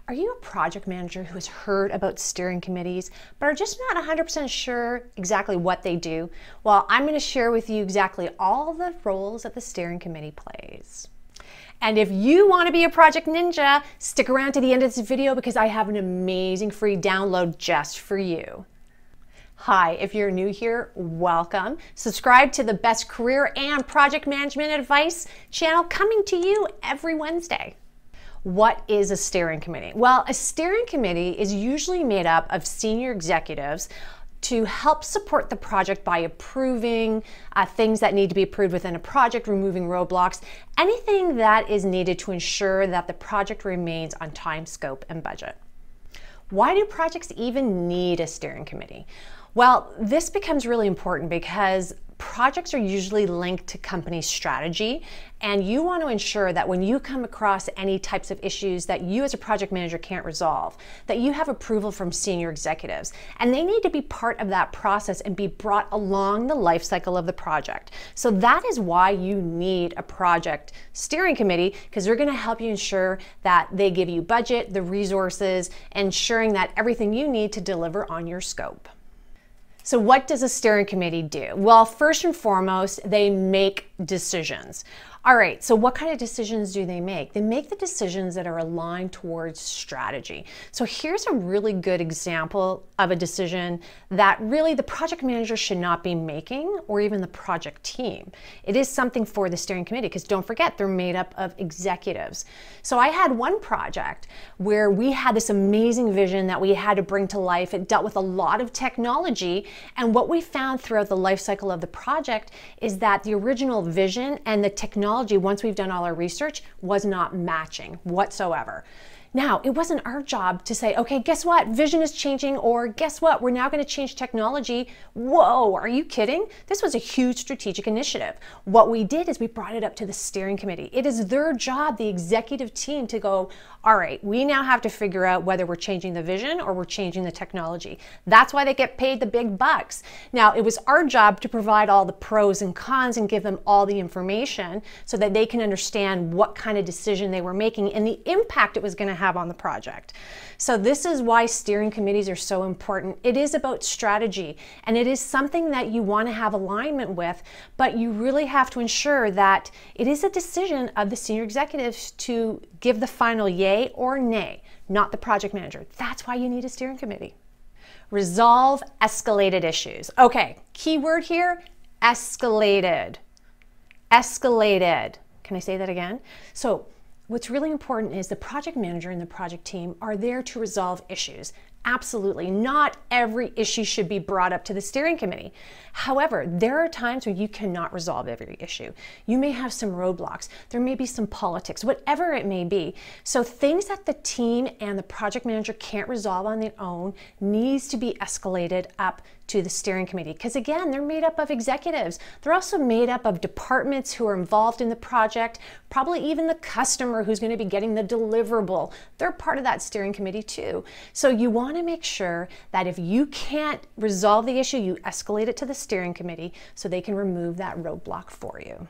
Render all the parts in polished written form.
Are you a project manager who has heard about steering committees, but are just not 100% sure exactly what they do? Well, I'm going to share with you exactly all the roles that the steering committee plays. And if you want to be a project ninja, stick around to the end of this video because I have an amazing free download just for you. Hi, if you're new here, welcome. Subscribe to the best career and project management advice channel coming to you every Wednesday. What is a steering committee? Well, a steering committee is usually made up of senior executives to help support the project by approving things that need to be approved within a project, removing roadblocks, anything that is needed to ensure that the project remains on time, scope, and budget. Why do projects even need a steering committee? Well, this becomes really important because projects are usually linked to company strategy, and you want to ensure that when you come across any types of issues that you as a project manager can't resolve, that you have approval from senior executives, and they need to be part of that process and be brought along the life cycle of the project. So that is why you need a project steering committee, because they're going to help you ensure that they give you budget, the resources, ensuring that everything you need to deliver on your scope. So what does a steering committee do? Well, first and foremost, they make decisions. All right, so what kind of decisions do they make? They make the decisions that are aligned towards strategy. So here's a really good example of a decision that really the project manager should not be making, or even the project team. It is something for the steering committee, because don't forget, they're made up of executives. So I had one project where we had this amazing vision that we had to bring to life. It dealt with a lot of technology, and what we found throughout the life cycle of the project is that the original vision and the technology, once we've done all our research, was not matching whatsoever. Now, it wasn't our job to say, okay, guess what? Vision is changing, or guess what? We're now going to change technology. Whoa, are you kidding? This was a huge strategic initiative. What we did is we brought it up to the steering committee. It is their job, the executive team, to go, all right, we now have to figure out whether we're changing the vision or we're changing the technology. That's why they get paid the big bucks. Now, it was our job to provide all the pros and cons and give them all the information so that they can understand what kind of decision they were making and the impact it was going to have on the project. So this is why steering committees are so important. It is about strategy, and it is something that you want to have alignment with, but you really have to ensure that it is a decision of the senior executives to give the final yay or nay, not the project manager. That's why you need a steering committee. Resolve escalated issues. Okay, key word here, escalated. Escalated. Can I say that again? So what's really important is the project manager and the project team are there to resolve issues. Absolutely, not every issue should be brought up to the steering committee. However, there are times when you cannot resolve every issue. You may have some roadblocks. There may be some politics, whatever it may be. So things that the team and the project manager can't resolve on their own needs to be escalated up to the steering committee. Because again, they're made up of executives. They're also made up of departments who are involved in the project, probably even the customer who's going to be getting the deliverable. They're part of that steering committee too. So you want to make sure that if you can't resolve the issue, you escalate it to the steering committee so they can remove that roadblock for you.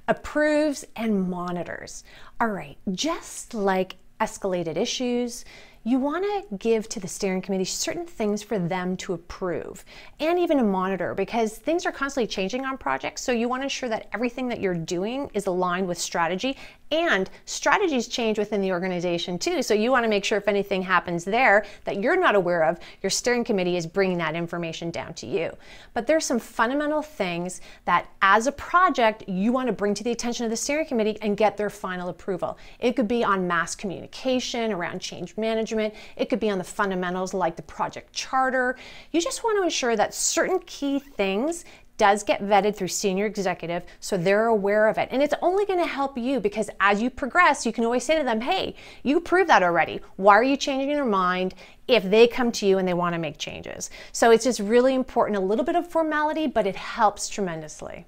Approves and monitors. All right, just like escalated issues, you want to give to the steering committee certain things for them to approve and even to monitor, because things are constantly changing on projects. So you want to ensure that everything that you're doing is aligned with strategy, and strategies change within the organization too. So you want to make sure if anything happens there that you're not aware of, your steering committee is bringing that information down to you. But there's some fundamental things that as a project you want to bring to the attention of the steering committee and get their final approval. It could be on mass communication, around change management. It could be on the fundamentals like the project charter. You just want to ensure that certain key things does get vetted through senior executive so they're aware of it. And it's only going to help you, because as you progress, you can always say to them, hey, you approved that already. Why are you changing your mind if they come to you and they want to make changes? So it's just really important, a little bit of formality, but it helps tremendously.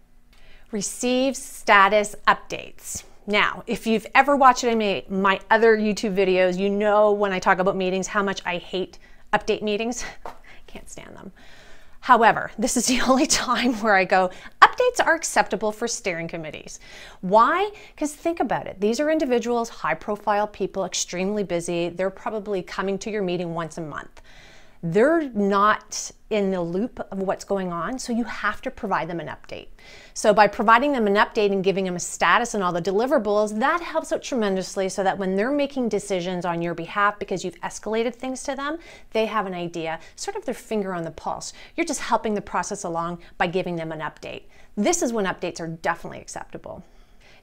Receive status updates. Now, if you've ever watched any of my other YouTube videos, you know when I talk about meetings how much I hate update meetings. Can't stand them. However, this is the only time where I go, updates are acceptable for steering committees. Why? Because think about it. These are individuals, high-profile people, extremely busy. They're probably coming to your meeting once a month. They're not in the loop of what's going on, so you have to provide them an update. So by providing them an update and giving them a status and all the deliverables, that helps out tremendously so that when they're making decisions on your behalf because you've escalated things to them, they have an idea, sort of their finger on the pulse. You're just helping the process along by giving them an update. This is when updates are definitely acceptable.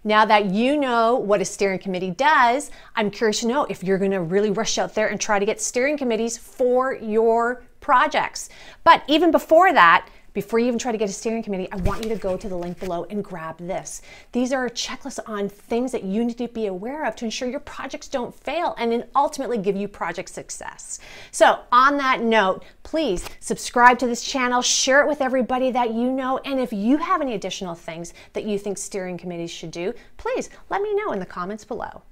Now that you know what a steering committee does, I'm curious to know if you're going to really rush out there and try to get steering committees for your projects. But even before that, before you even try to get a steering committee, I want you to go to the link below and grab this. These are a checklist on things that you need to be aware of to ensure your projects don't fail and then ultimately give you project success. So on that note, please subscribe to this channel, share it with everybody that you know, and if you have any additional things that you think steering committees should do, please let me know in the comments below.